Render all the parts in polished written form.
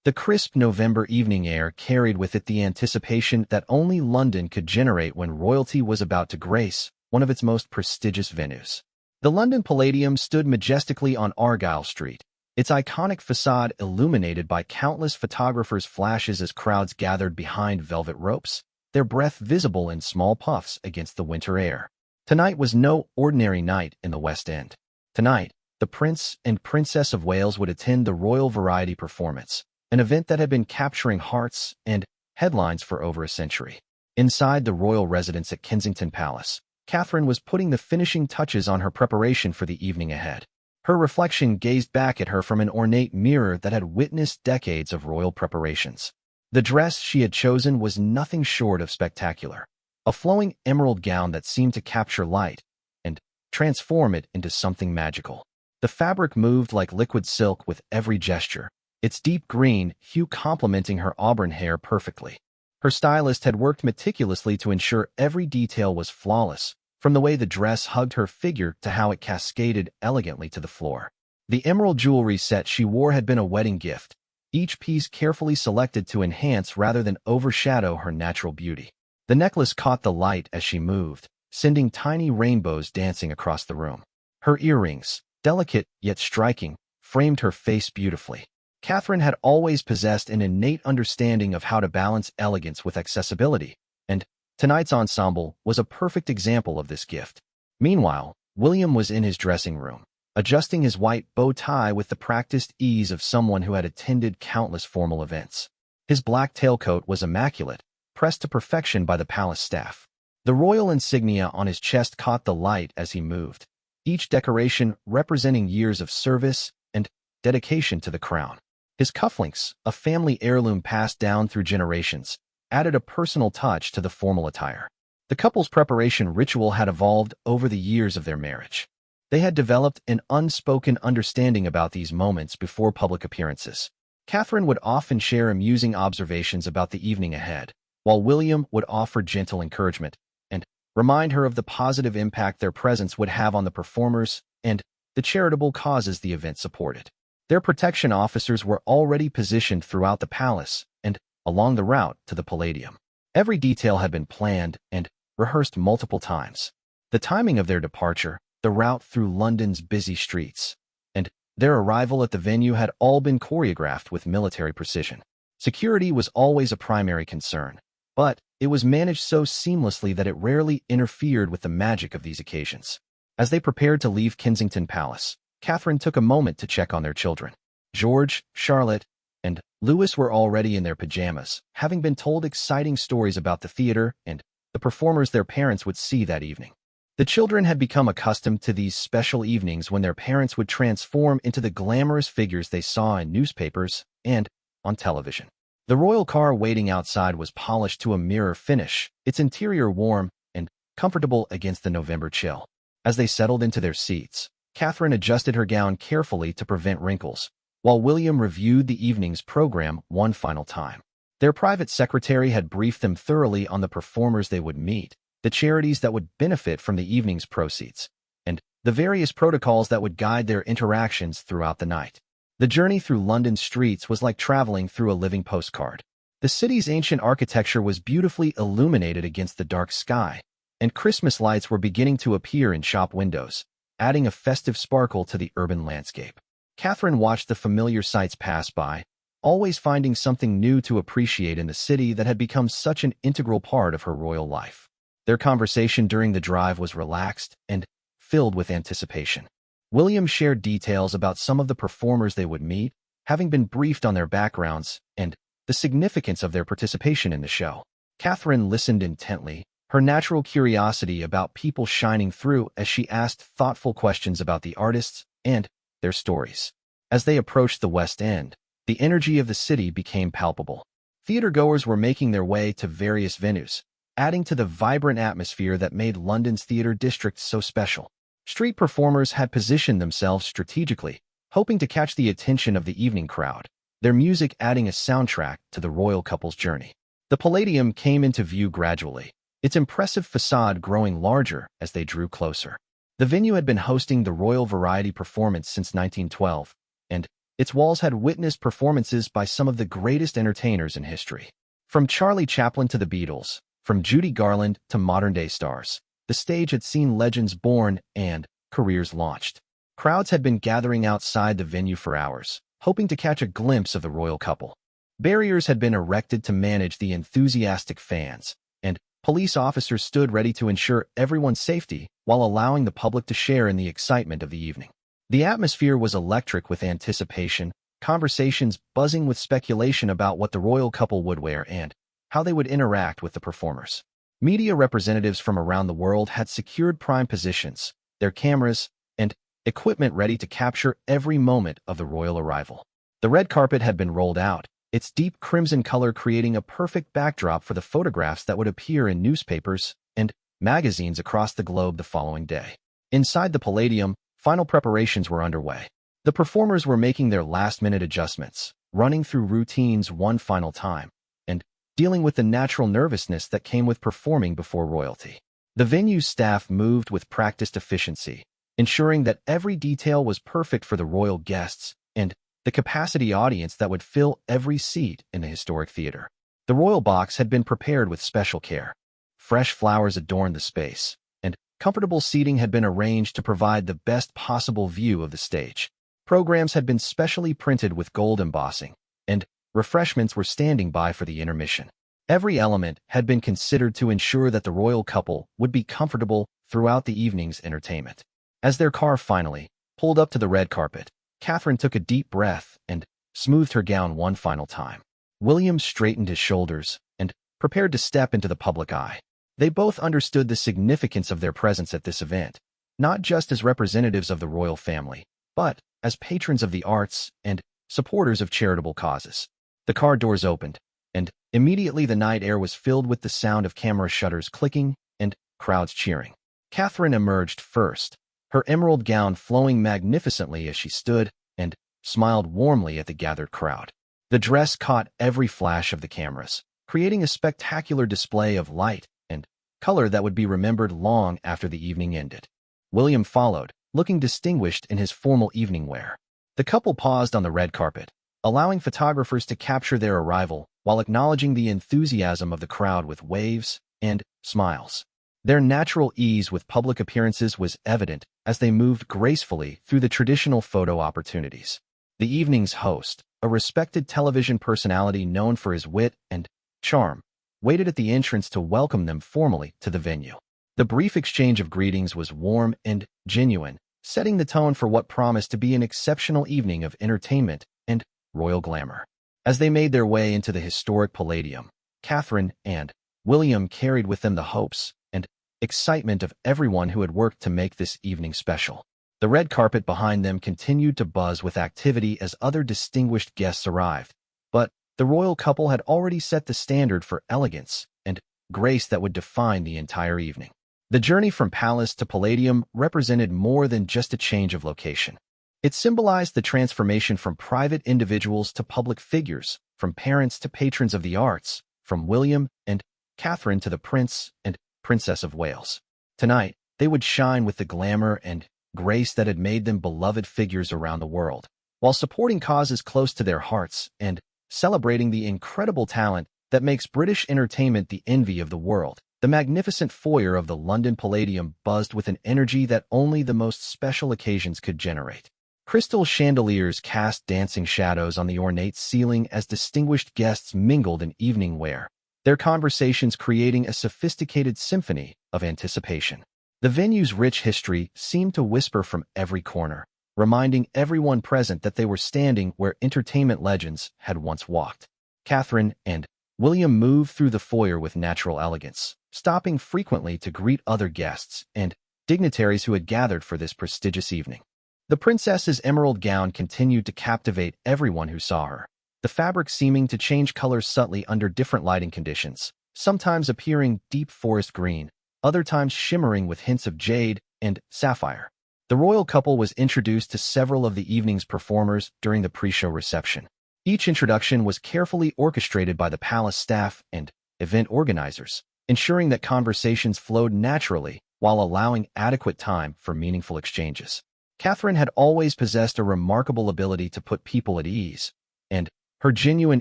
The crisp November evening air carried with it the anticipation that only London could generate when royalty was about to grace one of its most prestigious venues. The London Palladium stood majestically on Argyle Street, its iconic facade illuminated by countless photographers' flashes as crowds gathered behind velvet ropes, their breath visible in small puffs against the winter air. Tonight was no ordinary night in the West End. Tonight, the Prince and Princess of Wales would attend the Royal Variety Performance, an event that had been capturing hearts and headlines for over a century. Inside the royal residence at Kensington Palace, Catherine was putting the finishing touches on her preparation for the evening ahead. Her reflection gazed back at her from an ornate mirror that had witnessed decades of royal preparations. The dress she had chosen was nothing short of spectacular, a flowing emerald gown that seemed to capture light and transform it into something magical. The fabric moved like liquid silk with every gesture, its deep green hue complementing her auburn hair perfectly. Her stylist had worked meticulously to ensure every detail was flawless, from the way the dress hugged her figure to how it cascaded elegantly to the floor. The emerald jewelry set she wore had been a wedding gift, each piece carefully selected to enhance rather than overshadow her natural beauty. The necklace caught the light as she moved, sending tiny rainbows dancing across the room. Her earrings, delicate yet striking, framed her face beautifully. Catherine had always possessed an innate understanding of how to balance elegance with accessibility, and tonight's ensemble was a perfect example of this gift. Meanwhile, William was in his dressing room, adjusting his white bow tie with the practiced ease of someone who had attended countless formal events. His black tailcoat was immaculate, pressed to perfection by the palace staff. The royal insignia on his chest caught the light as he moved, each decoration representing years of service and dedication to the crown. His cufflinks, a family heirloom passed down through generations, added a personal touch to the formal attire. The couple's preparation ritual had evolved over the years of their marriage. They had developed an unspoken understanding about these moments before public appearances. Catherine would often share amusing observations about the evening ahead, while William would offer gentle encouragement and remind her of the positive impact their presence would have on the performers and the charitable causes the event supported. Their protection officers were already positioned throughout the palace and along the route to the Palladium. Every detail had been planned and rehearsed multiple times. The timing of their departure, the route through London's busy streets, and their arrival at the venue had all been choreographed with military precision. Security was always a primary concern, but it was managed so seamlessly that it rarely interfered with the magic of these occasions. As they prepared to leave Kensington Palace, Catherine took a moment to check on their children. George, Charlotte, and Louis were already in their pajamas, having been told exciting stories about the theater and the performers their parents would see that evening. The children had become accustomed to these special evenings when their parents would transform into the glamorous figures they saw in newspapers and on television. The royal car waiting outside was polished to a mirror finish, its interior warm and comfortable against the November chill. As they settled into their seats, Catherine adjusted her gown carefully to prevent wrinkles, while William reviewed the evening's program one final time. Their private secretary had briefed them thoroughly on the performers they would meet, the charities that would benefit from the evening's proceeds, and the various protocols that would guide their interactions throughout the night. The journey through London's streets was like traveling through a living postcard. The city's ancient architecture was beautifully illuminated against the dark sky, and Christmas lights were beginning to appear in shop windows, adding a festive sparkle to the urban landscape. Catherine watched the familiar sights pass by, always finding something new to appreciate in the city that had become such an integral part of her royal life. Their conversation during the drive was relaxed and filled with anticipation. William shared details about some of the performers they would meet, having been briefed on their backgrounds and the significance of their participation in the show. Catherine listened intently, her natural curiosity about people shining through as she asked thoughtful questions about the artists and their stories. As they approached the West End, the energy of the city became palpable. Theatergoers were making their way to various venues, adding to the vibrant atmosphere that made London's theater district so special. Street performers had positioned themselves strategically, hoping to catch the attention of the evening crowd, their music adding a soundtrack to the royal couple's journey. The Palladium came into view gradually, its impressive facade growing larger as they drew closer. The venue had been hosting the Royal Variety Performance since 1912, and Its walls had witnessed performances by some of the greatest entertainers in history. From Charlie Chaplin to the Beatles, from Judy Garland to modern-day stars, the stage had seen legends born and careers launched. Crowds had been gathering outside the venue for hours, hoping to catch a glimpse of the royal couple. Barriers had been erected to manage the enthusiastic fans, and police officers stood ready to ensure everyone's safety while allowing the public to share in the excitement of the evening. The atmosphere was electric with anticipation, conversations buzzing with speculation about what the royal couple would wear and how they would interact with the performers. Media representatives from around the world had secured prime positions, their cameras, and equipment ready to capture every moment of the royal arrival. The red carpet had been rolled out, its deep crimson color creating a perfect backdrop for the photographs that would appear in newspapers and magazines across the globe the following day. Inside the Palladium, final preparations were underway. The performers were making their last-minute adjustments, running through routines one final time, and dealing with the natural nervousness that came with performing before royalty. The venue's staff moved with practiced efficiency, ensuring that every detail was perfect for the royal guests and the capacity audience that would fill every seat in the historic theater. The royal box had been prepared with special care. Fresh flowers adorned the space, and comfortable seating had been arranged to provide the best possible view of the stage. Programs had been specially printed with gold embossing, and refreshments were standing by for the intermission. Every element had been considered to ensure that the royal couple would be comfortable throughout the evening's entertainment. As their car finally pulled up to the red carpet, Catherine took a deep breath and smoothed her gown one final time. William straightened his shoulders and prepared to step into the public eye. They both understood the significance of their presence at this event, not just as representatives of the royal family, but as patrons of the arts and supporters of charitable causes. The car doors opened, and immediately the night air was filled with the sound of camera shutters clicking and crowds cheering. Catherine emerged first, her emerald gown flowing magnificently as she stood and smiled warmly at the gathered crowd. The dress caught every flash of the cameras, creating a spectacular display of light and color that would be remembered long after the evening ended. William followed, looking distinguished in his formal evening wear. The couple paused on the red carpet, allowing photographers to capture their arrival while acknowledging the enthusiasm of the crowd with waves and smiles. Their natural ease with public appearances was evident as they moved gracefully through the traditional photo opportunities. The evening's host, a respected television personality known for his wit and charm, waited at the entrance to welcome them formally to the venue. The brief exchange of greetings was warm and genuine, setting the tone for what promised to be an exceptional evening of entertainment and royal glamour. As they made their way into the historic Palladium, Catherine and William carried with them the hopes and excitement of everyone who had worked to make this evening special. The red carpet behind them continued to buzz with activity as other distinguished guests arrived, but the royal couple had already set the standard for elegance and grace that would define the entire evening. The journey from palace to Palladium represented more than just a change of location. It symbolized the transformation from private individuals to public figures, from parents to patrons of the arts, from William and Catherine to the Prince and Princess of Wales. Tonight, they would shine with the glamour and grace that had made them beloved figures around the world, while supporting causes close to their hearts and celebrating the incredible talent that makes British entertainment the envy of the world. The magnificent foyer of the London Palladium buzzed with an energy that only the most special occasions could generate. Crystal chandeliers cast dancing shadows on the ornate ceiling as distinguished guests mingled in evening wear, their conversations creating a sophisticated symphony of anticipation. The venue's rich history seemed to whisper from every corner, reminding everyone present that they were standing where entertainment legends had once walked. Catherine and William moved through the foyer with natural elegance, stopping frequently to greet other guests and dignitaries who had gathered for this prestigious evening. The princess's emerald gown continued to captivate everyone who saw her, the fabric seeming to change colors subtly under different lighting conditions, sometimes appearing deep forest green, other times shimmering with hints of jade and sapphire. The royal couple was introduced to several of the evening's performers during the pre-show reception. Each introduction was carefully orchestrated by the palace staff and event organizers, ensuring that conversations flowed naturally while allowing adequate time for meaningful exchanges. Catherine had always possessed a remarkable ability to put people at ease, and her genuine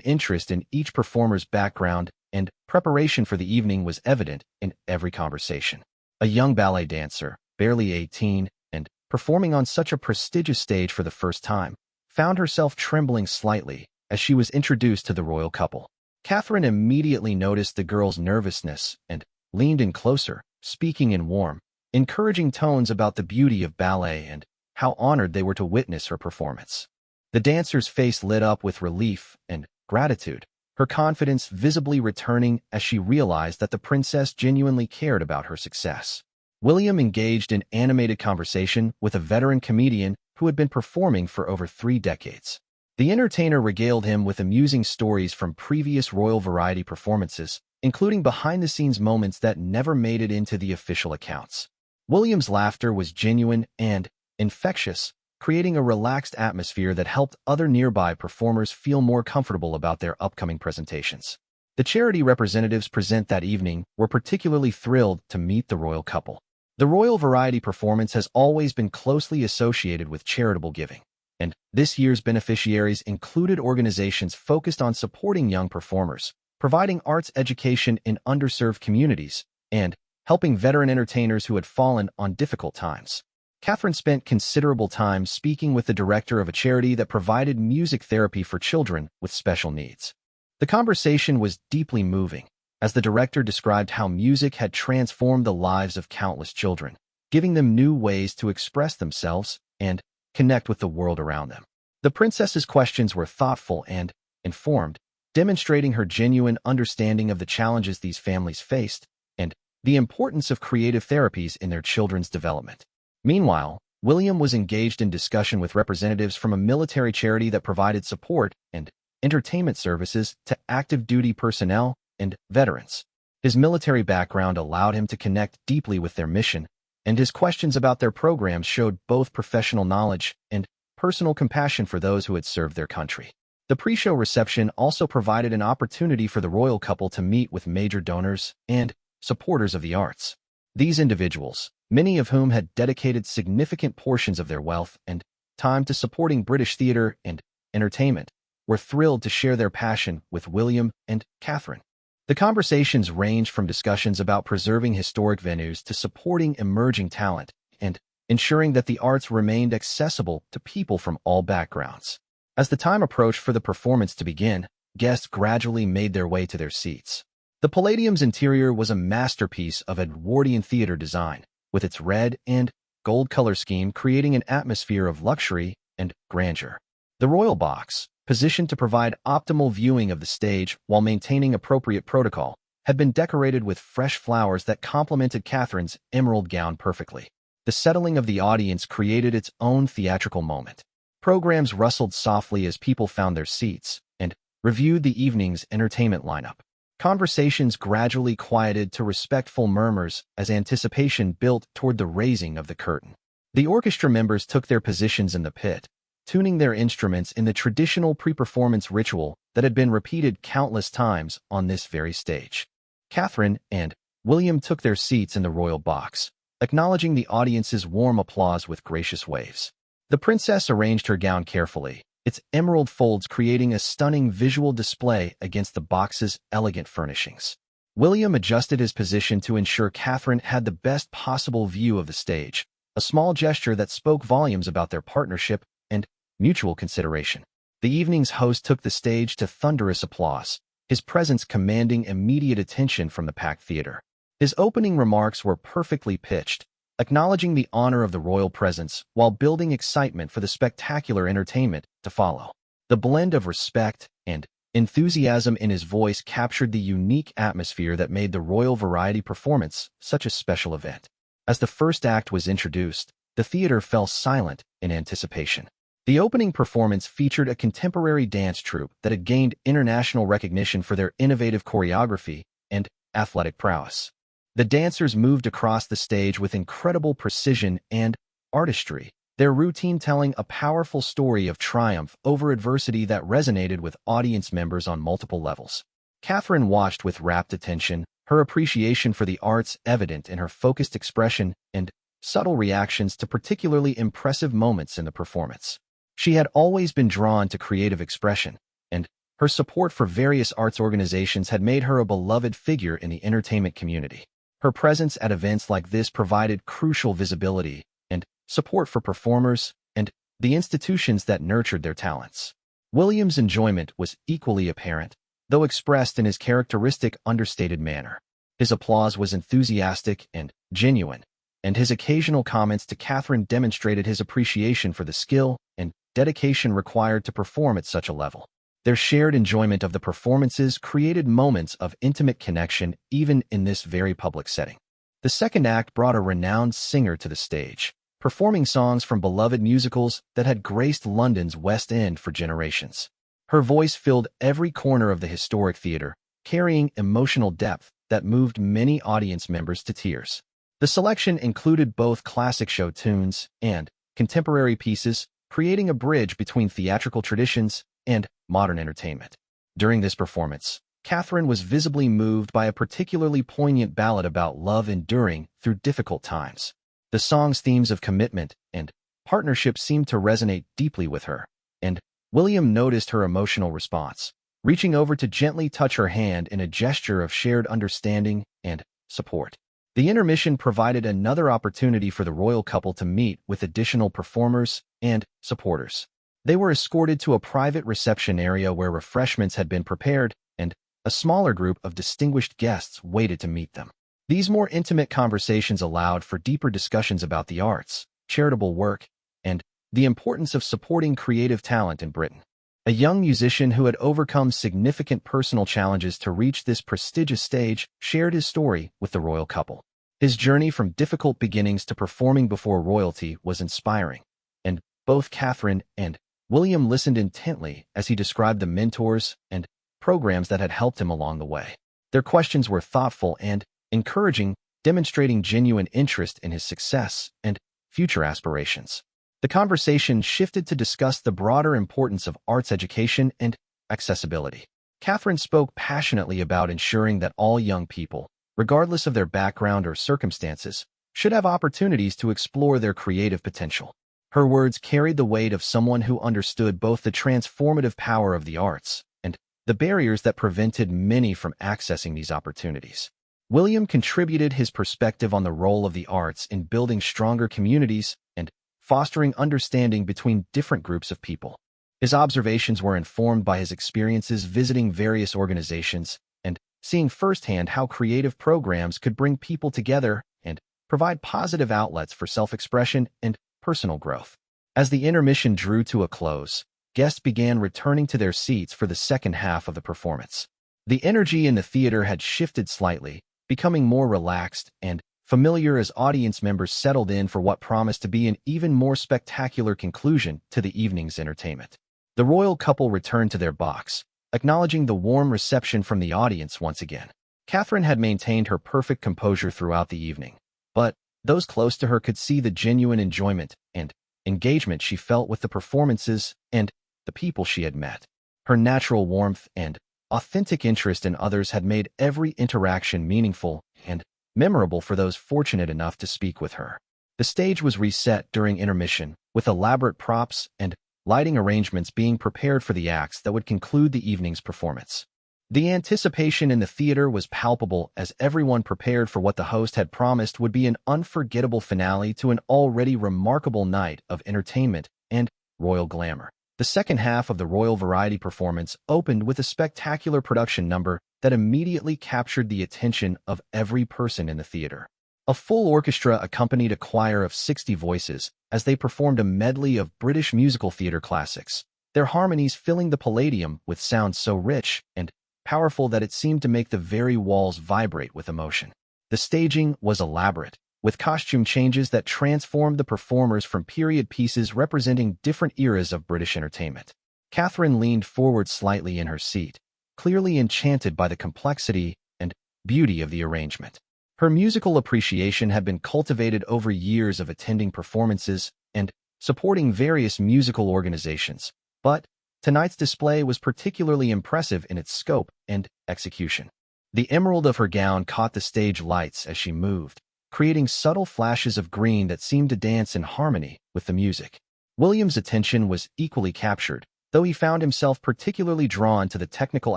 interest in each performer's background and preparation for the evening was evident in every conversation. A young ballet dancer, barely 18, and performing on such a prestigious stage for the first time, found herself trembling slightly as she was introduced to the royal couple. Catherine immediately noticed the girl's nervousness and leaned in closer, speaking in warm, encouraging tones about the beauty of ballet and how honored they were to witness her performance. The dancer's face lit up with relief and gratitude, her confidence visibly returning as she realized that the princess genuinely cared about her success. William engaged in animated conversation with a veteran comedian who had been performing for over 3 decades. The entertainer regaled him with amusing stories from previous royal variety performances, including behind-the-scenes moments that never made it into the official accounts. William's laughter was genuine and infectious, creating a relaxed atmosphere that helped other nearby performers feel more comfortable about their upcoming presentations. The charity representatives present that evening were particularly thrilled to meet the royal couple. The royal variety performance has always been closely associated with charitable giving, and this year's beneficiaries included organizations focused on supporting young performers, providing arts education in underserved communities, and helping veteran entertainers who had fallen on difficult times. Catherine spent considerable time speaking with the director of a charity that provided music therapy for children with special needs. The conversation was deeply moving, as the director described how music had transformed the lives of countless children, giving them new ways to express themselves and connect with the world around them. The princess's questions were thoughtful and informed, demonstrating her genuine understanding of the challenges these families faced and the importance of creative therapies in their children's development. Meanwhile, William was engaged in discussion with representatives from a military charity that provided support and entertainment services to active duty personnel and veterans. His military background allowed him to connect deeply with their mission, and his questions about their programs showed both professional knowledge and personal compassion for those who had served their country. The pre-show reception also provided an opportunity for the royal couple to meet with major donors and supporters of the arts. These individuals, many of whom had dedicated significant portions of their wealth and time to supporting British theater and entertainment, were thrilled to share their passion with William and Catherine. The conversations ranged from discussions about preserving historic venues to supporting emerging talent and ensuring that the arts remained accessible to people from all backgrounds. As the time approached for the performance to begin, guests gradually made their way to their seats. The Palladium's interior was a masterpiece of Edwardian theater design, with its red and gold color scheme creating an atmosphere of luxury and grandeur. The royal box, positioned to provide optimal viewing of the stage while maintaining appropriate protocol, had been decorated with fresh flowers that complemented Catherine's emerald gown perfectly. The settling of the audience created its own theatrical moment. Programs rustled softly as people found their seats and reviewed the evening's entertainment lineup. Conversations gradually quieted to respectful murmurs as anticipation built toward the raising of the curtain. The orchestra members took their positions in the pit, tuning their instruments in the traditional pre-performance ritual that had been repeated countless times on this very stage. Catherine and William took their seats in the royal box, acknowledging the audience's warm applause with gracious waves. The princess arranged her gown carefully, its emerald folds creating a stunning visual display against the box's elegant furnishings. William adjusted his position to ensure Catherine had the best possible view of the stage, a small gesture that spoke volumes about their partnership and mutual consideration. The evening's host took the stage to thunderous applause, his presence commanding immediate attention from the packed theater. His opening remarks were perfectly pitched, acknowledging the honor of the royal presence while building excitement for the spectacular entertainment to follow. The blend of respect and enthusiasm in his voice captured the unique atmosphere that made the royal variety performance such a special event. As the first act was introduced, the theater fell silent in anticipation. The opening performance featured a contemporary dance troupe that had gained international recognition for their innovative choreography and athletic prowess. The dancers moved across the stage with incredible precision and artistry, their routine telling a powerful story of triumph over adversity that resonated with audience members on multiple levels. Catherine watched with rapt attention, her appreciation for the arts evident in her focused expression and subtle reactions to particularly impressive moments in the performance. She had always been drawn to creative expression, and her support for various arts organizations had made her a beloved figure in the entertainment community. Her presence at events like this provided crucial visibility and support for performers and the institutions that nurtured their talents. William's enjoyment was equally apparent, though expressed in his characteristic understated manner. His applause was enthusiastic and genuine, and his occasional comments to Catherine demonstrated his appreciation for the skill and dedication required to perform at such a level. Their shared enjoyment of the performances created moments of intimate connection even in this very public setting. The second act brought a renowned singer to the stage, performing songs from beloved musicals that had graced London's West End for generations. Her voice filled every corner of the historic theatre, carrying emotional depth that moved many audience members to tears. The selection included both classic show tunes and contemporary pieces, creating a bridge between theatrical traditions and modern entertainment. During this performance, Catherine was visibly moved by a particularly poignant ballad about love enduring through difficult times. The song's themes of commitment and partnership seemed to resonate deeply with her, and William noticed her emotional response, reaching over to gently touch her hand in a gesture of shared understanding and support. The intermission provided another opportunity for the royal couple to meet with additional performers and supporters. They were escorted to a private reception area where refreshments had been prepared, and a smaller group of distinguished guests waited to meet them. These more intimate conversations allowed for deeper discussions about the arts, charitable work, and the importance of supporting creative talent in Britain. A young musician who had overcome significant personal challenges to reach this prestigious stage shared his story with the royal couple. His journey from difficult beginnings to performing before royalty was inspiring, and both Catherine and William listened intently as he described the mentors and programs that had helped him along the way. Their questions were thoughtful and encouraging, demonstrating genuine interest in his success and future aspirations. The conversation shifted to discuss the broader importance of arts education and accessibility. Catherine spoke passionately about ensuring that all young people, regardless of their background or circumstances, should have opportunities to explore their creative potential. Her words carried the weight of someone who understood both the transformative power of the arts and the barriers that prevented many from accessing these opportunities. William contributed his perspective on the role of the arts in building stronger communities and fostering understanding between different groups of people. His observations were informed by his experiences visiting various organizations and seeing firsthand how creative programs could bring people together and provide positive outlets for self-expression and personal growth. As the intermission drew to a close, guests began returning to their seats for the second half of the performance. The energy in the theater had shifted slightly, becoming more relaxed and familiar as audience members settled in for what promised to be an even more spectacular conclusion to the evening's entertainment. The royal couple returned to their box, acknowledging the warm reception from the audience once again. Catherine had maintained her perfect composure throughout the evening, but those close to her could see the genuine enjoyment and engagement she felt with the performances and the people she had met. Her natural warmth and authentic interest in others had made every interaction meaningful and memorable for those fortunate enough to speak with her. The stage was reset during intermission, with elaborate props and lighting arrangements being prepared for the acts that would conclude the evening's performance. The anticipation in the theater was palpable as everyone prepared for what the host had promised would be an unforgettable finale to an already remarkable night of entertainment and royal glamour. The second half of the royal variety performance opened with a spectacular production number that immediately captured the attention of every person in the theater. A full orchestra accompanied a choir of 60 voices as they performed a medley of British musical theater classics, their harmonies filling the Palladium with sounds so rich and powerful that it seemed to make the very walls vibrate with emotion. The staging was elaborate, with costume changes that transformed the performers from period pieces representing different eras of British entertainment. Catherine leaned forward slightly in her seat, clearly enchanted by the complexity and beauty of the arrangement. Her musical appreciation had been cultivated over years of attending performances and supporting various musical organizations, but tonight's display was particularly impressive in its scope and execution. The emerald of her gown caught the stage lights as she moved, creating subtle flashes of green that seemed to dance in harmony with the music. William's attention was equally captured, though he found himself particularly drawn to the technical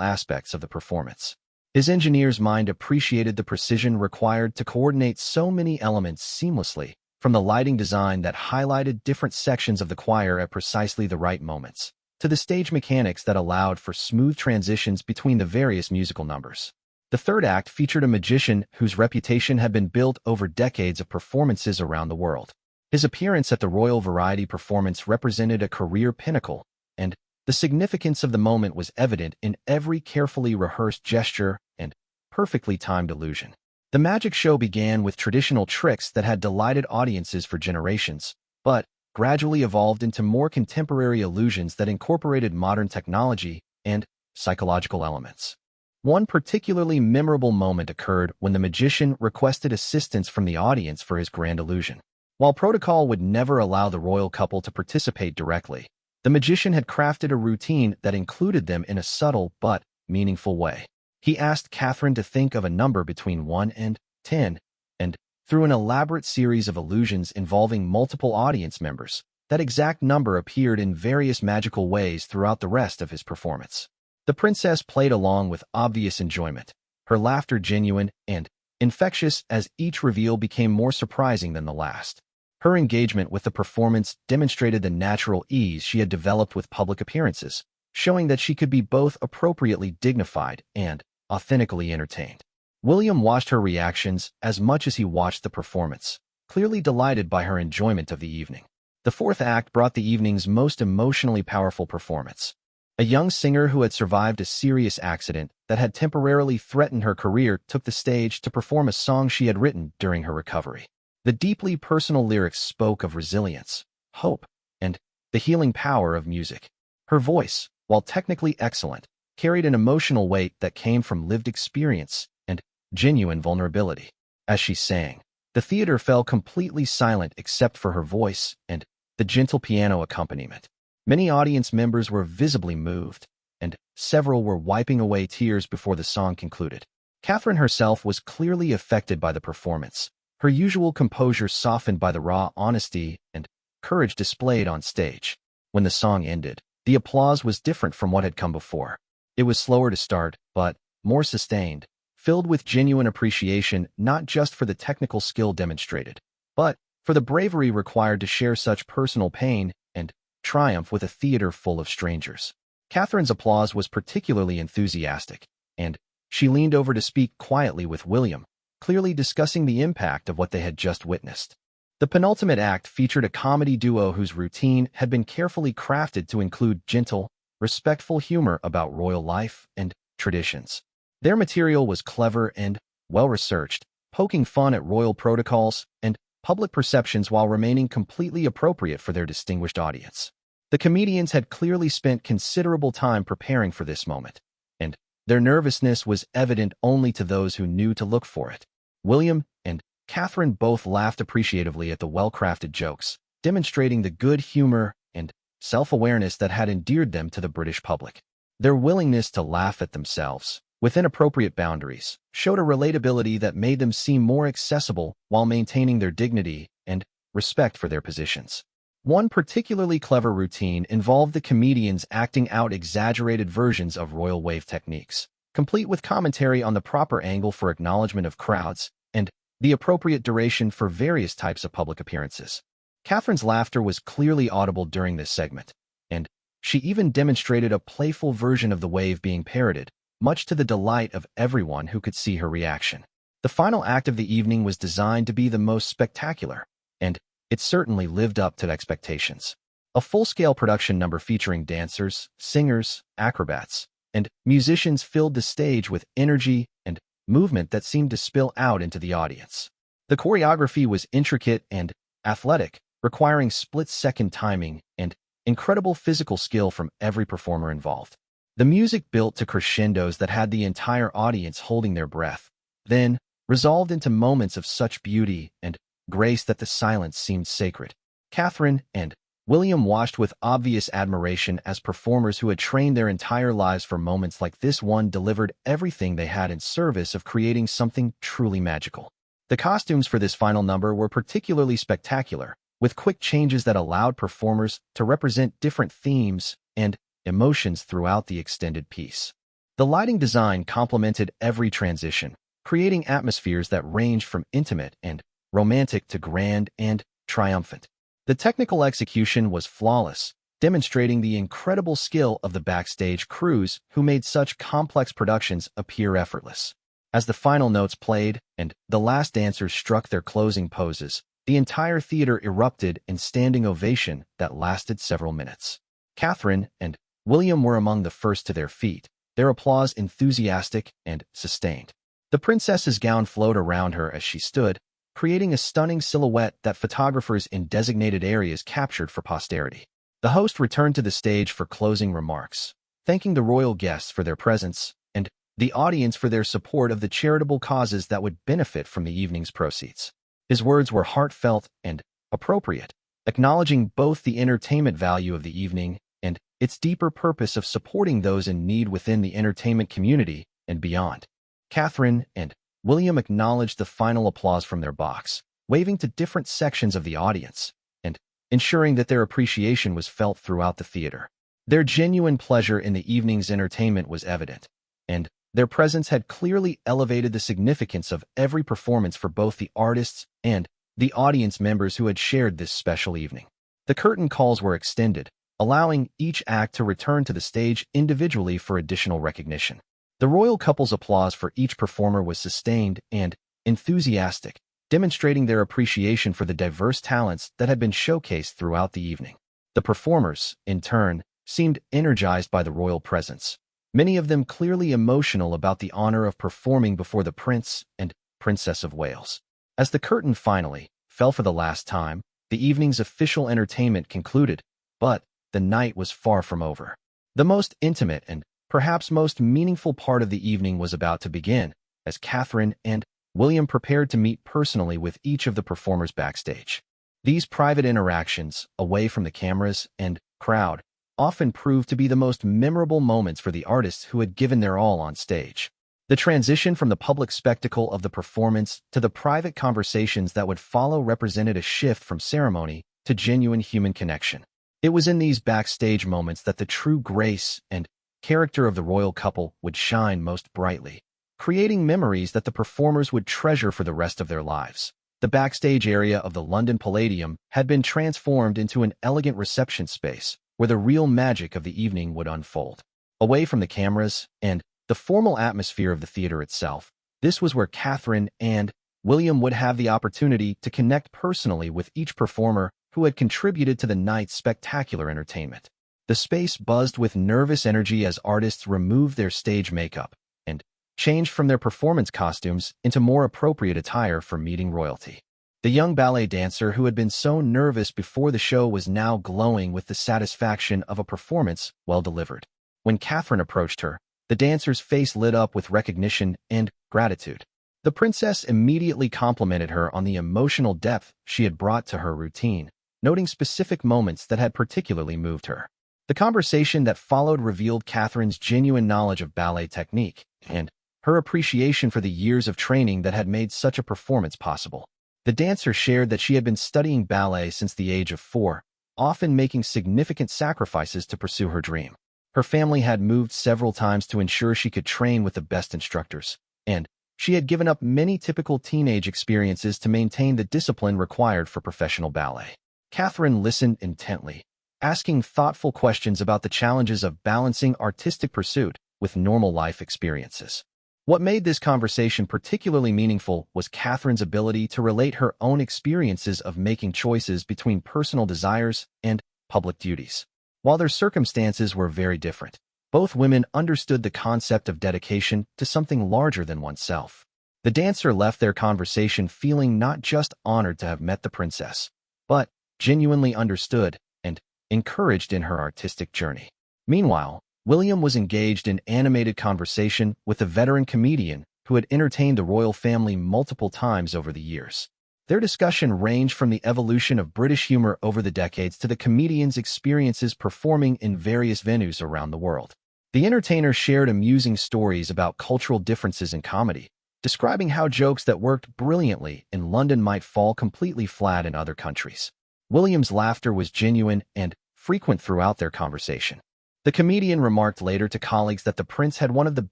aspects of the performance. His engineer's mind appreciated the precision required to coordinate so many elements seamlessly, from the lighting design that highlighted different sections of the choir at precisely the right moments, to the stage mechanics that allowed for smooth transitions between the various musical numbers. The third act featured a magician whose reputation had been built over decades of performances around the world. His appearance at the Royal Variety performance represented a career pinnacle, and the significance of the moment was evident in every carefully rehearsed gesture and perfectly timed illusion. The magic show began with traditional tricks that had delighted audiences for generations, but gradually evolved into more contemporary illusions that incorporated modern technology and psychological elements. One particularly memorable moment occurred when the magician requested assistance from the audience for his grand illusion. While protocol would never allow the royal couple to participate directly, the magician had crafted a routine that included them in a subtle but meaningful way. He asked Catherine to think of a number between 1 and 10, and through an elaborate series of illusions involving multiple audience members, that exact number appeared in various magical ways throughout the rest of his performance. The princess played along with obvious enjoyment, her laughter genuine and infectious as each reveal became more surprising than the last. Her engagement with the performance demonstrated the natural ease she had developed with public appearances, showing that she could be both appropriately dignified and authentically entertained. William watched her reactions as much as he watched the performance, clearly delighted by her enjoyment of the evening. The fourth act brought the evening's most emotionally powerful performance. A young singer who had survived a serious accident that had temporarily threatened her career took the stage to perform a song she had written during her recovery. The deeply personal lyrics spoke of resilience, hope, and the healing power of music. Her voice, while technically excellent, carried an emotional weight that came from lived experience and genuine vulnerability. As she sang, the theater fell completely silent except for her voice and the gentle piano accompaniment. Many audience members were visibly moved, and several were wiping away tears before the song concluded. Catherine herself was clearly affected by the performance, her usual composure softened by the raw honesty and courage displayed on stage. When the song ended, the applause was different from what had come before. It was slower to start, but more sustained, filled with genuine appreciation not just for the technical skill demonstrated, but for the bravery required to share such personal pain and triumph with a theater full of strangers. Catherine's applause was particularly enthusiastic, and she leaned over to speak quietly with William, clearly discussing the impact of what they had just witnessed. The penultimate act featured a comedy duo whose routine had been carefully crafted to include gentle, respectful humor about royal life and traditions. Their material was clever and well-researched, poking fun at royal protocols and public perceptions while remaining completely appropriate for their distinguished audience. The comedians had clearly spent considerable time preparing for this moment, and their nervousness was evident only to those who knew to look for it. William and Catherine both laughed appreciatively at the well-crafted jokes, demonstrating the good humor and self-awareness that had endeared them to the British public. Their willingness to laugh at themselves, within appropriate boundaries, showed a relatability that made them seem more accessible while maintaining their dignity and respect for their positions. One particularly clever routine involved the comedians acting out exaggerated versions of royal wave techniques, complete with commentary on the proper angle for acknowledgement of crowds and the appropriate duration for various types of public appearances. Catherine's laughter was clearly audible during this segment, and she even demonstrated a playful version of the wave being parroted, much to the delight of everyone who could see her reaction. The final act of the evening was designed to be the most spectacular, and it certainly lived up to expectations. A full-scale production number featuring dancers, singers, acrobats, and musicians filled the stage with energy and movement that seemed to spill out into the audience. The choreography was intricate and athletic, requiring split-second timing and incredible physical skill from every performer involved. The music built to crescendos that had the entire audience holding their breath, then resolved into moments of such beauty and grace that the silence seemed sacred. Catherine and William watched with obvious admiration as performers who had trained their entire lives for moments like this one delivered everything they had in service of creating something truly magical. The costumes for this final number were particularly spectacular, with quick changes that allowed performers to represent different themes and emotions throughout the extended piece. The lighting design complemented every transition, creating atmospheres that ranged from intimate and romantic to grand and triumphant. The technical execution was flawless, demonstrating the incredible skill of the backstage crews who made such complex productions appear effortless. As the final notes played and the last dancers struck their closing poses, the entire theater erupted in standing ovation that lasted several minutes. Catherine and William were among the first to their feet, their applause enthusiastic and sustained. The princess's gown flowed around her as she stood, creating a stunning silhouette that photographers in designated areas captured for posterity. The host returned to the stage for closing remarks, thanking the royal guests for their presence and the audience for their support of the charitable causes that would benefit from the evening's proceeds. His words were heartfelt and appropriate, acknowledging both the entertainment value of the evening and its deeper purpose of supporting those in need within the entertainment community and beyond. Catherine and William acknowledged the final applause from their box, waving to different sections of the audience and ensuring that their appreciation was felt throughout the theater. Their genuine pleasure in the evening's entertainment was evident, and their presence had clearly elevated the significance of every performance for both the artists and the audience members who had shared this special evening. The curtain calls were extended, allowing each act to return to the stage individually for additional recognition. The royal couple's applause for each performer was sustained and enthusiastic, demonstrating their appreciation for the diverse talents that had been showcased throughout the evening. The performers, in turn, seemed energized by the royal presence, many of them clearly emotional about the honor of performing before the Prince and Princess of Wales. As the curtain finally fell for the last time, the evening's official entertainment concluded, but the night was far from over. The most intimate and perhaps most meaningful part of the evening was about to begin, as Catherine and William prepared to meet personally with each of the performers backstage. These private interactions, away from the cameras and crowd, often proved to be the most memorable moments for the artists who had given their all on stage. The transition from the public spectacle of the performance to the private conversations that would follow represented a shift from ceremony to genuine human connection. It was in these backstage moments that the true grace and character of the royal couple would shine most brightly, creating memories that the performers would treasure for the rest of their lives. The backstage area of the London Palladium had been transformed into an elegant reception space where the real magic of the evening would unfold. Away from the cameras and the formal atmosphere of the theater itself, this was where Catherine and William would have the opportunity to connect personally with each performer who had contributed to the night's spectacular entertainment. The space buzzed with nervous energy as artists removed their stage makeup and changed from their performance costumes into more appropriate attire for meeting royalty. The young ballet dancer who had been so nervous before the show was now glowing with the satisfaction of a performance well delivered. When Catherine approached her, the dancer's face lit up with recognition and gratitude. The princess immediately complimented her on the emotional depth she had brought to her routine, noting specific moments that had particularly moved her. The conversation that followed revealed Catherine's genuine knowledge of ballet technique and her appreciation for the years of training that had made such a performance possible. The dancer shared that she had been studying ballet since the age of 4, often making significant sacrifices to pursue her dream. Her family had moved several times to ensure she could train with the best instructors, and she had given up many typical teenage experiences to maintain the discipline required for professional ballet. Catherine listened intently, asking thoughtful questions about the challenges of balancing artistic pursuit with normal life experiences. What made this conversation particularly meaningful was Catherine's ability to relate her own experiences of making choices between personal desires and public duties. While their circumstances were very different, both women understood the concept of dedication to something larger than oneself. The dancer left their conversation feeling not just honored to have met the princess, but genuinely understood and encouraged in her artistic journey. Meanwhile, William was engaged in animated conversation with a veteran comedian who had entertained the royal family multiple times over the years. Their discussion ranged from the evolution of British humor over the decades to the comedian's experiences performing in various venues around the world. The entertainer shared amusing stories about cultural differences in comedy, describing how jokes that worked brilliantly in London might fall completely flat in other countries. William's laughter was genuine and frequent throughout their conversation. The comedian remarked later to colleagues that the prince had one of the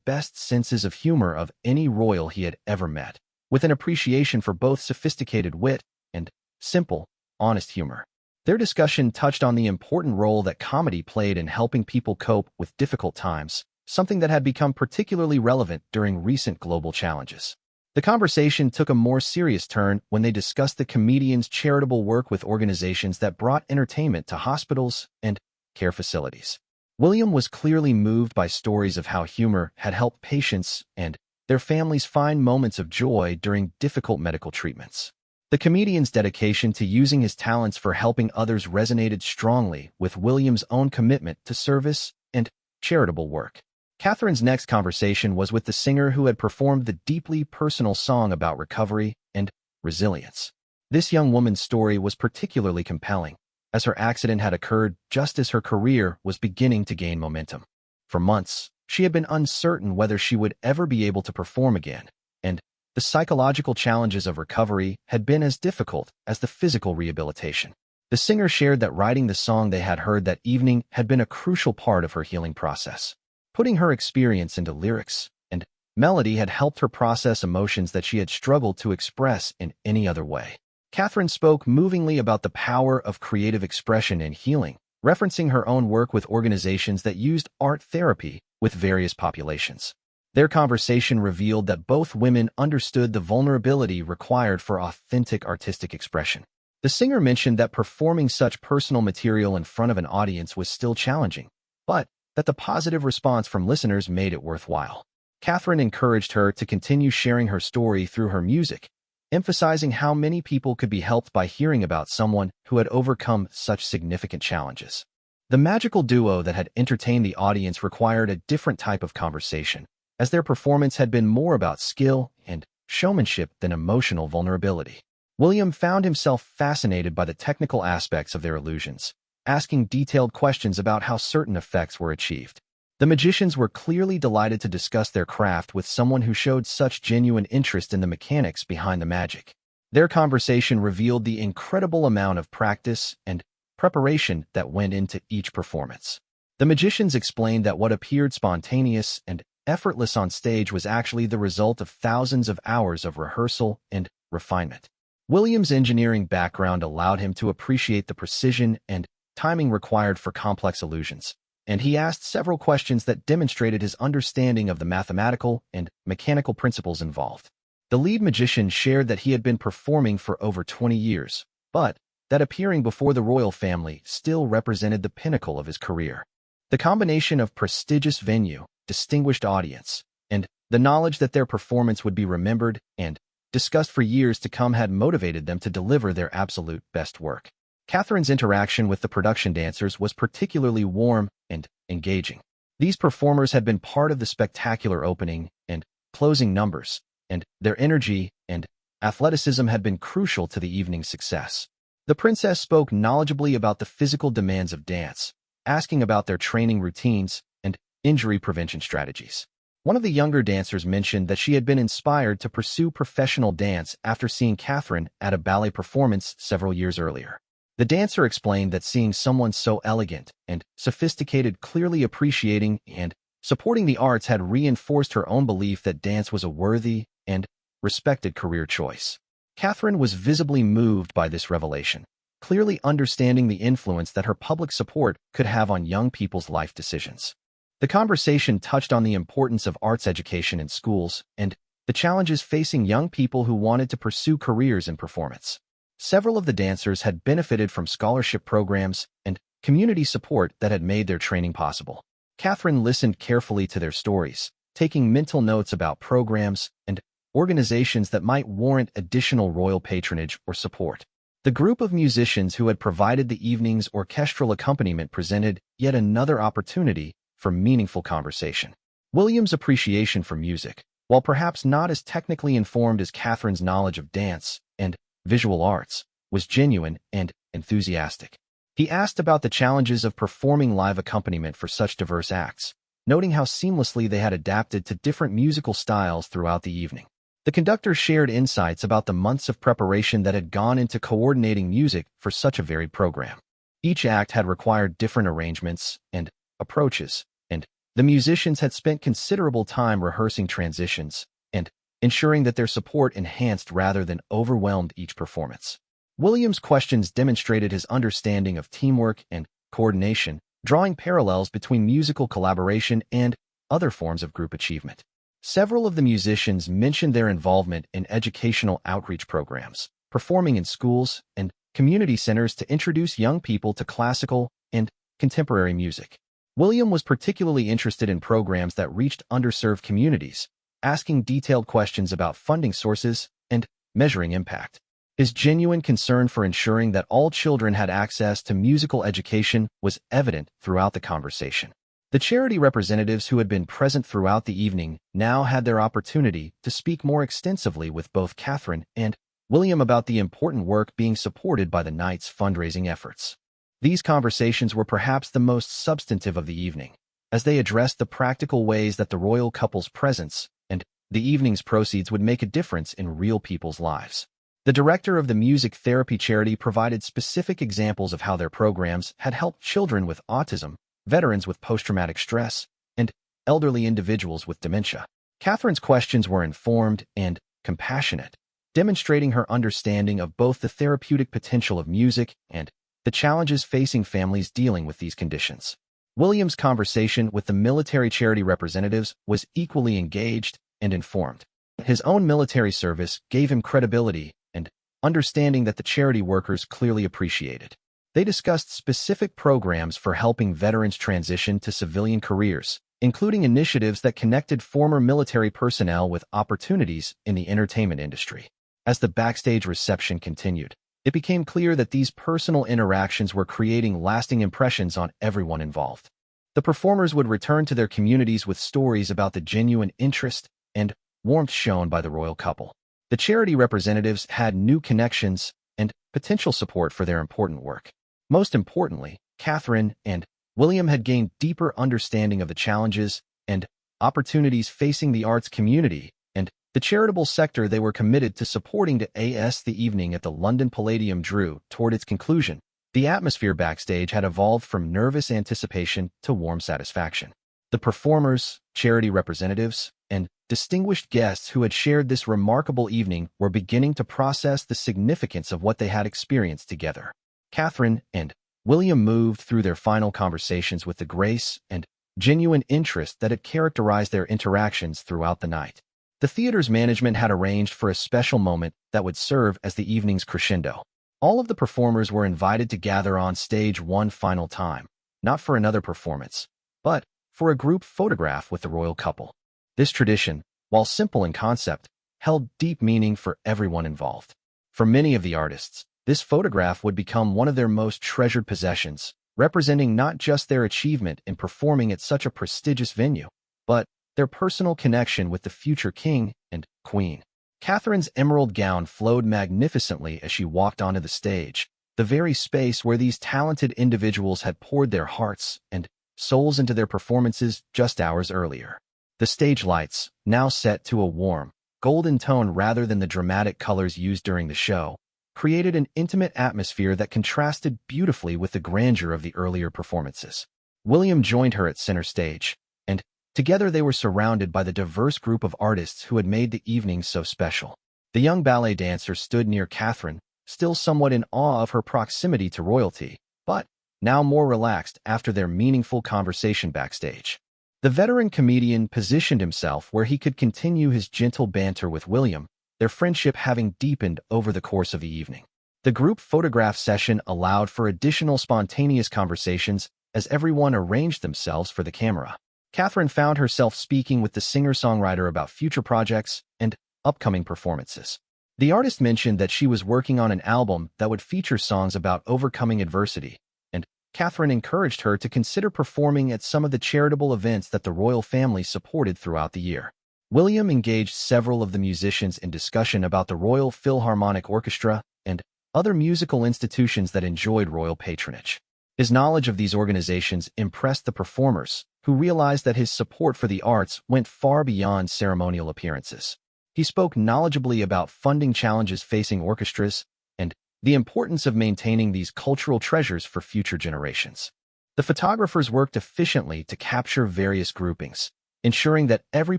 best senses of humor of any royal he had ever met, with an appreciation for both sophisticated wit and simple, honest humor. Their discussion touched on the important role that comedy played in helping people cope with difficult times, something that had become particularly relevant during recent global challenges. The conversation took a more serious turn when they discussed the comedian's charitable work with organizations that brought entertainment to hospitals and care facilities. William was clearly moved by stories of how humor had helped patients and their families find moments of joy during difficult medical treatments. The comedian's dedication to using his talents for helping others resonated strongly with William's own commitment to service and charitable work. Catherine's next conversation was with the singer who had performed the deeply personal song about recovery and resilience. This young woman's story was particularly compelling, as her accident had occurred just as her career was beginning to gain momentum. For months, she had been uncertain whether she would ever be able to perform again, and the psychological challenges of recovery had been as difficult as the physical rehabilitation. The singer shared that writing the song they had heard that evening had been a crucial part of her healing process. Putting her experience into lyrics and melody had helped her process emotions that she had struggled to express in any other way. Catherine spoke movingly about the power of creative expression in healing, referencing her own work with organizations that used art therapy with various populations. Their conversation revealed that both women understood the vulnerability required for authentic artistic expression. The singer mentioned that performing such personal material in front of an audience was still challenging, but that the positive response from listeners made it worthwhile. Catherine encouraged her to continue sharing her story through her music, emphasizing how many people could be helped by hearing about someone who had overcome such significant challenges. The magical duo that had entertained the audience required a different type of conversation, as their performance had been more about skill and showmanship than emotional vulnerability. William found himself fascinated by the technical aspects of their illusions, asking detailed questions about how certain effects were achieved. The magicians were clearly delighted to discuss their craft with someone who showed such genuine interest in the mechanics behind the magic. Their conversation revealed the incredible amount of practice and preparation that went into each performance. The magicians explained that what appeared spontaneous and effortless on stage was actually the result of thousands of hours of rehearsal and refinement. William's engineering background allowed him to appreciate the precision and timing required for complex illusions, and he asked several questions that demonstrated his understanding of the mathematical and mechanical principles involved. The lead magician shared that he had been performing for over 20 years, but that appearing before the royal family still represented the pinnacle of his career. The combination of prestigious venue, distinguished audience, and the knowledge that their performance would be remembered and discussed for years to come had motivated them to deliver their absolute best work. Catherine's interaction with the production dancers was particularly warm and engaging. These performers had been part of the spectacular opening and closing numbers, and their energy and athleticism had been crucial to the evening's success. The princess spoke knowledgeably about the physical demands of dance, asking about their training routines and injury prevention strategies. One of the younger dancers mentioned that she had been inspired to pursue professional dance after seeing Catherine at a ballet performance several years earlier. The dancer explained that seeing someone so elegant and sophisticated clearly appreciating and supporting the arts had reinforced her own belief that dance was a worthy and respected career choice. Catherine was visibly moved by this revelation, clearly understanding the influence that her public support could have on young people's life decisions. The conversation touched on the importance of arts education in schools and the challenges facing young people who wanted to pursue careers in performance. Several of the dancers had benefited from scholarship programs and community support that had made their training possible. Catherine listened carefully to their stories, taking mental notes about programs and organizations that might warrant additional royal patronage or support. The group of musicians who had provided the evening's orchestral accompaniment presented yet another opportunity for meaningful conversation. William's appreciation for music, while perhaps not as technically informed as Catherine's knowledge of dance and visual arts, was genuine and enthusiastic. He asked about the challenges of performing live accompaniment for such diverse acts, noting how seamlessly they had adapted to different musical styles throughout the evening. The conductor shared insights about the months of preparation that had gone into coordinating music for such a varied program. Each act had required different arrangements and approaches, and the musicians had spent considerable time rehearsing transitions and ensuring that their support enhanced rather than overwhelmed each performance. William's questions demonstrated his understanding of teamwork and coordination, drawing parallels between musical collaboration and other forms of group achievement. Several of the musicians mentioned their involvement in educational outreach programs, performing in schools and community centers to introduce young people to classical and contemporary music. William was particularly interested in programs that reached underserved communities, asking detailed questions about funding sources and measuring impact. His genuine concern for ensuring that all children had access to musical education was evident throughout the conversation. The charity representatives who had been present throughout the evening now had their opportunity to speak more extensively with both Catherine and William about the important work being supported by the night's fundraising efforts. These conversations were perhaps the most substantive of the evening, as they addressed the practical ways that the royal couple's presence and the evening's proceeds would make a difference in real people's lives. The director of the music therapy charity provided specific examples of how their programs had helped children with autism, veterans with post-traumatic stress, and elderly individuals with dementia. Catherine's questions were informed and compassionate, demonstrating her understanding of both the therapeutic potential of music and the challenges facing families dealing with these conditions. William's conversation with the military charity representatives was equally engaged and informed. His own military service gave him credibility and understanding that the charity workers clearly appreciated. They discussed specific programs for helping veterans transition to civilian careers, including initiatives that connected former military personnel with opportunities in the entertainment industry. As the backstage reception continued, it became clear that these personal interactions were creating lasting impressions on everyone involved. The performers would return to their communities with stories about the genuine interest and warmth shown by the royal couple. The charity representatives had new connections and potential support for their important work. Most importantly, Catherine and William had gained deeper understanding of the challenges and opportunities facing the arts community and the charitable sector they were committed to supporting. As the evening at the London Palladium drew toward its conclusion, the atmosphere backstage had evolved from nervous anticipation to warm satisfaction. The performers, charity representatives, and distinguished guests who had shared this remarkable evening were beginning to process the significance of what they had experienced together. Catherine and William moved through their final conversations with the grace and genuine interest that had characterized their interactions throughout the night. The theater's management had arranged for a special moment that would serve as the evening's crescendo. All of the performers were invited to gather on stage one final time, not for another performance, but for a group photograph with the royal couple. This tradition, while simple in concept, held deep meaning for everyone involved. For many of the artists, this photograph would become one of their most treasured possessions, representing not just their achievement in performing at such a prestigious venue, but their personal connection with the future king and queen. Catherine's emerald gown flowed magnificently as she walked onto the stage, the very space where these talented individuals had poured their hearts and souls into their performances just hours earlier. The stage lights, now set to a warm, golden tone rather than the dramatic colors used during the show, created an intimate atmosphere that contrasted beautifully with the grandeur of the earlier performances. William joined her at center stage, and together they were surrounded by the diverse group of artists who had made the evening so special. The young ballet dancer stood near Catherine, still somewhat in awe of her proximity to royalty, but now more relaxed after their meaningful conversation backstage. The veteran comedian positioned himself where he could continue his gentle banter with William, their friendship having deepened over the course of the evening. The group photograph session allowed for additional spontaneous conversations as everyone arranged themselves for the camera. Catherine found herself speaking with the singer-songwriter about future projects and upcoming performances. The artist mentioned that she was working on an album that would feature songs about overcoming adversity, and Catherine encouraged her to consider performing at some of the charitable events that the royal family supported throughout the year. William engaged several of the musicians in discussion about the Royal Philharmonic Orchestra and other musical institutions that enjoyed royal patronage. His knowledge of these organizations impressed the performers, who realized that his support for the arts went far beyond ceremonial appearances. He spoke knowledgeably about funding challenges facing orchestras and the importance of maintaining these cultural treasures for future generations. The photographers worked efficiently to capture various groupings, ensuring that every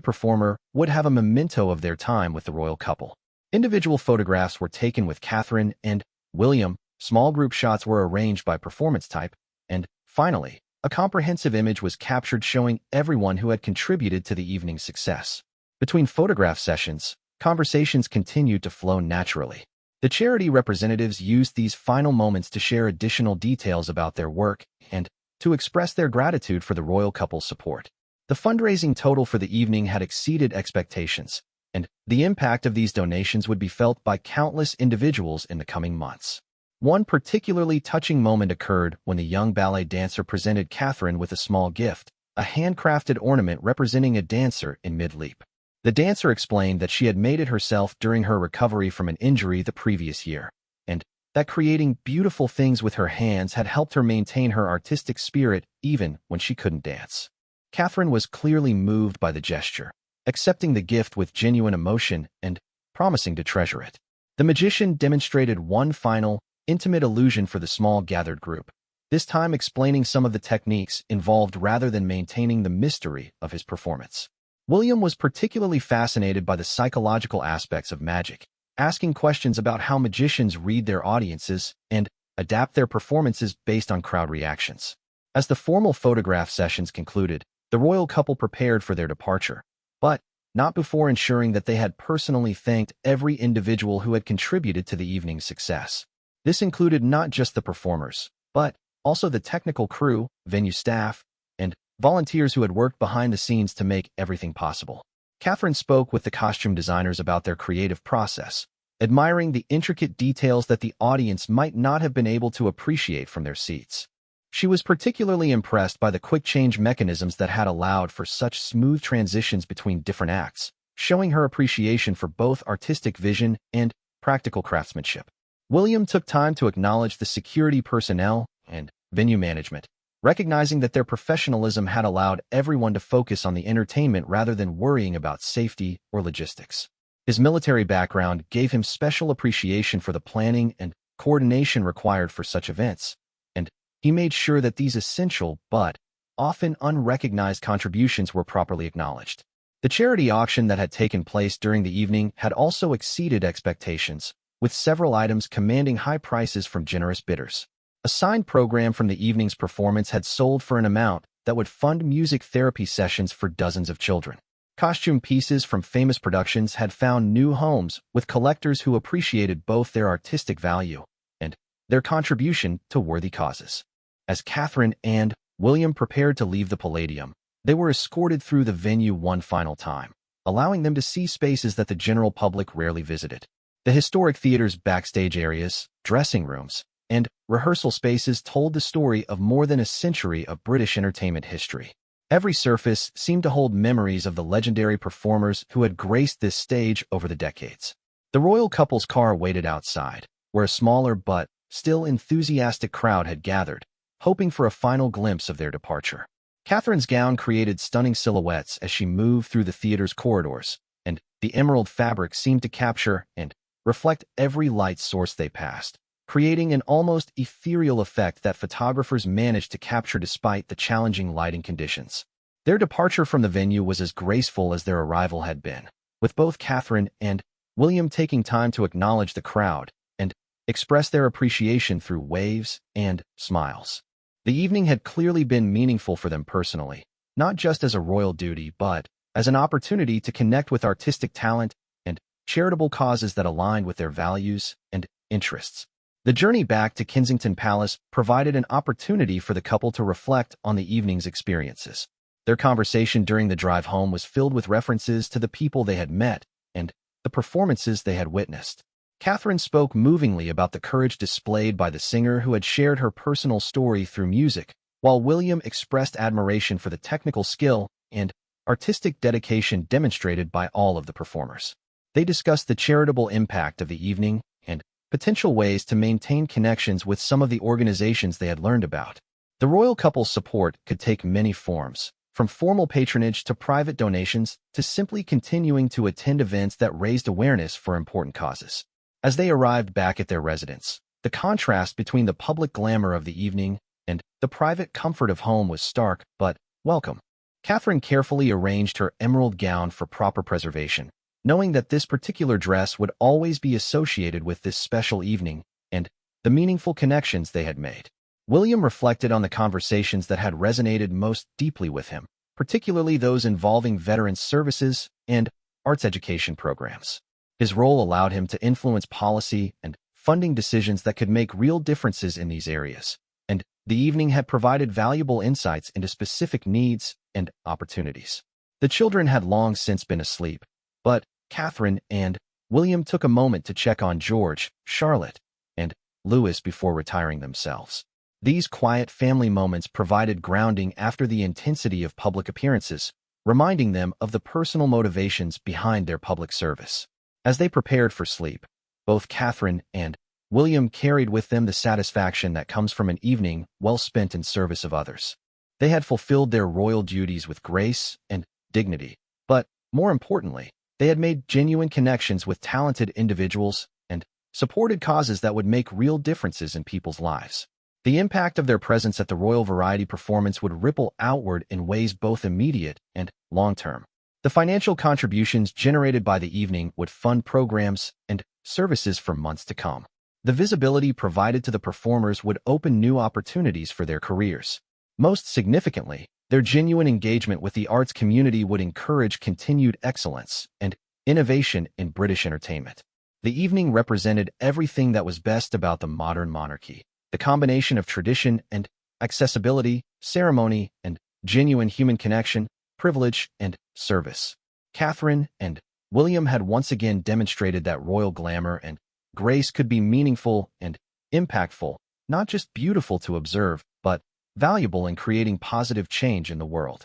performer would have a memento of their time with the royal couple. Individual photographs were taken with Catherine and William, small group shots were arranged by performance type, and, finally, a comprehensive image was captured showing everyone who had contributed to the evening's success. Between photograph sessions, conversations continued to flow naturally. The charity representatives used these final moments to share additional details about their work and to express their gratitude for the royal couple's support. The fundraising total for the evening had exceeded expectations, and the impact of these donations would be felt by countless individuals in the coming months. One particularly touching moment occurred when the young ballet dancer presented Catherine with a small gift, a handcrafted ornament representing a dancer in mid-leap. The dancer explained that she had made it herself during her recovery from an injury the previous year, and that creating beautiful things with her hands had helped her maintain her artistic spirit even when she couldn't dance. Catherine was clearly moved by the gesture, accepting the gift with genuine emotion and promising to treasure it. The magician demonstrated one final, intimate illusion for the small gathered group, this time explaining some of the techniques involved rather than maintaining the mystery of his performance. William was particularly fascinated by the psychological aspects of magic, asking questions about how magicians read their audiences and adapt their performances based on crowd reactions. As the formal photograph sessions concluded, the royal couple prepared for their departure, but not before ensuring that they had personally thanked every individual who had contributed to the evening's success. This included not just the performers, but also the technical crew, venue staff, and volunteers who had worked behind the scenes to make everything possible. Catherine spoke with the costume designers about their creative process, admiring the intricate details that the audience might not have been able to appreciate from their seats. She was particularly impressed by the quick change mechanisms that had allowed for such smooth transitions between different acts, showing her appreciation for both artistic vision and practical craftsmanship. William took time to acknowledge the security personnel and venue management, recognizing that their professionalism had allowed everyone to focus on the entertainment rather than worrying about safety or logistics. His military background gave him special appreciation for the planning and coordination required for such events, and he made sure that these essential but often unrecognized contributions were properly acknowledged. The charity auction that had taken place during the evening had also exceeded expectations, with several items commanding high prices from generous bidders. A signed program from the evening's performance had sold for an amount that would fund music therapy sessions for dozens of children. Costume pieces from famous productions had found new homes with collectors who appreciated both their artistic value and their contribution to worthy causes. As Catherine and William prepared to leave the Palladium, they were escorted through the venue one final time, allowing them to see spaces that the general public rarely visited. The historic theater's backstage areas, dressing rooms, and rehearsal spaces told the story of more than a century of British entertainment history. Every surface seemed to hold memories of the legendary performers who had graced this stage over the decades. The royal couple's car waited outside, where a smaller but still enthusiastic crowd had gathered, hoping for a final glimpse of their departure. Catherine's gown created stunning silhouettes as she moved through the theater's corridors, and the emerald fabric seemed to capture and reflect every light source they passed, creating an almost ethereal effect that photographers managed to capture despite the challenging lighting conditions. Their departure from the venue was as graceful as their arrival had been, with both Catherine and William taking time to acknowledge the crowd and express their appreciation through waves and smiles. The evening had clearly been meaningful for them personally, not just as a royal duty but as an opportunity to connect with artistic talent and charitable causes that aligned with their values and interests. The journey back to Kensington Palace provided an opportunity for the couple to reflect on the evening's experiences. Their conversation during the drive home was filled with references to the people they had met and the performances they had witnessed. Catherine spoke movingly about the courage displayed by the singer who had shared her personal story through music, while William expressed admiration for the technical skill and artistic dedication demonstrated by all of the performers. They discussed the charitable impact of the evening and potential ways to maintain connections with some of the organizations they had learned about. The royal couple's support could take many forms, from formal patronage to private donations to simply continuing to attend events that raised awareness for important causes. As they arrived back at their residence, the contrast between the public glamour of the evening and the private comfort of home was stark but welcome. Catherine carefully arranged her emerald gown for proper preservation, knowing that this particular dress would always be associated with this special evening and the meaningful connections they had made. William reflected on the conversations that had resonated most deeply with him, particularly those involving veterans services and arts education programs. His role allowed him to influence policy and funding decisions that could make real differences in these areas, and the evening had provided valuable insights into specific needs and opportunities. The children had long since been asleep, but Catherine and William took a moment to check on George, Charlotte, and Louis before retiring themselves. These quiet family moments provided grounding after the intensity of public appearances, reminding them of the personal motivations behind their public service. As they prepared for sleep, both Catherine and William carried with them the satisfaction that comes from an evening well spent in service of others. They had fulfilled their royal duties with grace and dignity, but, more importantly, they had made genuine connections with talented individuals and supported causes that would make real differences in people's lives. The impact of their presence at the Royal Variety performance would ripple outward in ways both immediate and long-term. The financial contributions generated by the evening would fund programs and services for months to come. The visibility provided to the performers would open new opportunities for their careers. Most significantly, their genuine engagement with the arts community would encourage continued excellence and innovation in British entertainment. The evening represented everything that was best about the modern monarchy. The combination of tradition and accessibility, ceremony and genuine human connection, privilege and service. Catherine and William had once again demonstrated that royal glamour and grace could be meaningful and impactful, not just beautiful to observe, but valuable in creating positive change in the world.